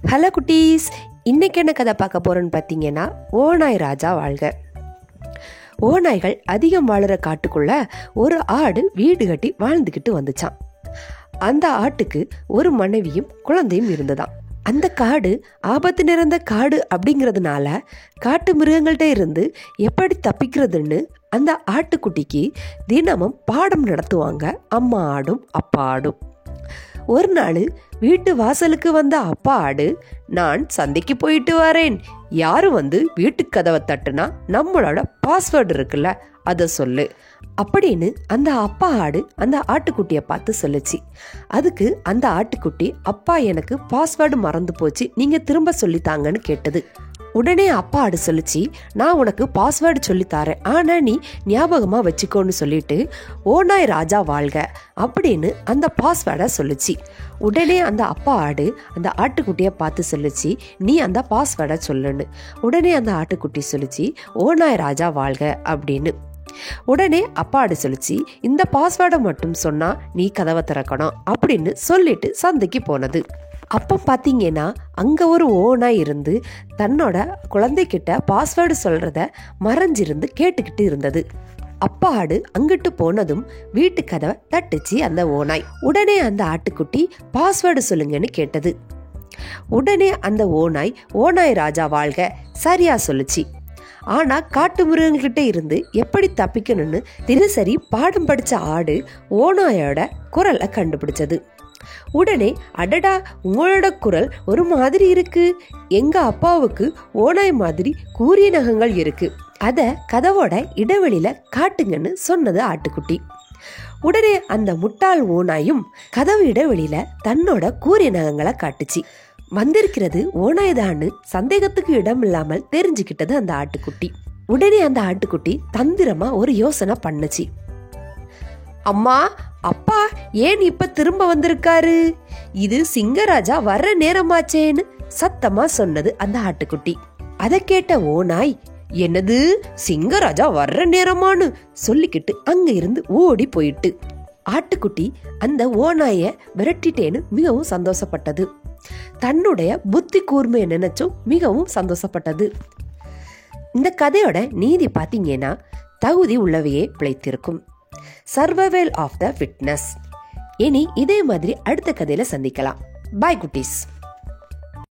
Hello குட்டீஸ், இன்னைக்கு என்ன கதை பார்க்க போறோன்னு பார்த்தீங்கன்னா, ஓநாய் ராஜா வாழ்க. ஓநாய்கள் அதிகம் வாழுற காட்டுக்குள்ள ஒரு ஆடு வீடு கட்டி வாழ்ந்துக்கிட்டு வந்துச்சான். அந்த ஆட்டுக்கு ஒரு மனைவியும் குழந்தையும் இருந்ததாம். அந்த காடு ஆபத்து நிறைந்த காடு அப்படிங்கிறதுனால காட்டு மிருகங்கள்ட்ட இருந்து எப்படி தப்பிக்கிறதுன்னு அந்த ஆட்டுக்குட்டிக்கு தினமும் பாடம் நடத்துவாங்க அம்மா ஆடும் அப்பா ஆடும். ஒரு நாள் வீட்டு வாசலுக்கு வந்த அப்பா ஆடு, நான் சந்தைக்கு போயிட்டு வரேன், யாரும் வந்து வீட்டு கதவை தட்டுனா நம்மளோட பாஸ்வேர்டு இருக்குல்ல அதை சொல்லு அப்படின்னு அந்த அப்பா ஆடு அந்த ஆட்டுக்குட்டியை பார்த்து சொல்லுச்சு. அதுக்கு அந்த ஆட்டுக்குட்டி, அப்பா எனக்கு பாஸ்வேர்டு மறந்து போச்சு, நீங்க திரும்ப சொல்லித்தாங்கன்னு கேட்டது. உடனே அப்பா ஆடு சொல்லிச்சு, நான் உனக்கு பாஸ்வேர்டு சொல்லித்தாரேன், ஆனா நீ ஞாபகமா வச்சுக்கோன்னு சொல்லிட்டு ஓநாய் ராஜா வாழ்க அப்படின்னு அந்த பாஸ்வேர்டை சொல்லிச்சு. உடனே அந்த அப்பா ஆடு அந்த ஆட்டுக்குட்டியை பார்த்து சொல்லிச்சு, நீ அந்த பாஸ்வேர்டை சொல்லுன்னு. உடனே அந்த ஆட்டுக்குட்டி சொல்லிச்சு, ஓநாய் ராஜா வாழ்க அப்படின்னு. உடனே அப்பா ஆடு சொல்லிச்சு, இந்த பாஸ்வேர்டை மட்டும் சொன்னா நீ கதவை திறக்கணும் அப்படின்னு சொல்லிட்டு சந்தைக்கு போனது. அப்போ பார்த்தீங்கன்னா அங்கே ஒரு ஓநாய் இருந்து தன்னோட குழந்தைகிட்ட பாஸ்வேர்டு சொல்கிறத மறைஞ்சிருந்து கேட்டுக்கிட்டு இருந்தது. அப்பா ஆடு அங்கிட்டு போனதும் வீட்டு கதவை தட்டுச்சு அந்த ஓநாய். உடனே அந்த ஆட்டுக்குட்டி பாஸ்வேர்டு சொல்லுங்கன்னு கேட்டது. உடனே அந்த ஓநாய் ராஜா வாழ்க சரியா சொல்லுச்சு. ஆனா காட்டு மிருகங்கிட்ட இருந்து எப்படி தப்பிக்கணும்னு தினசரி பாடம் படிச்ச ஆடு ஓநாயோட குரலை கண்டுபிடிச்சது. உடனே, அடடா, உங்களோட குரல் ஒரு மாதிரி இருக்கு, எங்க அப்பாவுக்கு ஓநாய் மாதிரி கூரிய நகங்கள் இருக்கு, அத கதவோட இடைவெளியில காட்டுங்கன்னு சொன்னது ஆட்டுக்குட்டி. உடனே அந்த முட்டாள் ஓநாயும் கதவு இடைவெளியில தன்னோட கூரிய நகங்களை காட்டுச்சு. வந்திருக்கிறது ஓநாய் தான்னு சந்தேகத்துக்கு இடம் இல்லாமல் தெரிஞ்சுக்கிட்டது அந்த ஆட்டுக்குட்டி. உடனே அந்த ஆட்டுக்குட்டி தந்திரமா ஒரு யோசனை பண்ணுச்சு. அம்மா, அப்பா ஏன் இப்ப திரும்ப வந்திருக்காரு, இது சிங்கராஜா வர்ற நேரமாச்சேன்னு சத்தமா சொன்னது அந்த ஆட்டுக்குட்டி. அதை கேட்ட ஓநாய், என்னது சிங்கராஜா வர்ற நேரமானு சொல்லிக்கிட்டு அங்க இருந்து ஓடி போயிட்டு. ஆட்டுக்குட்டி அந்த ஓநாய விரட்டிட்டேன்னு மிகவும் சந்தோஷப்பட்டது. தன்னுடைய புத்தி கூர்மையை நினைச்சும் மிகவும் சந்தோஷப்பட்டது. இந்த கதையோட நீதி பாத்தீங்கன்னா, தகுதி உள்ளவையே பிழைத்திருக்கும், சர்வைவல் ஆஃப் த ஃபிட்னஸ். இனி இதே மாதிரி அடுத்த கதையில சந்திக்கலாம். பாய் குட்டீஸ்.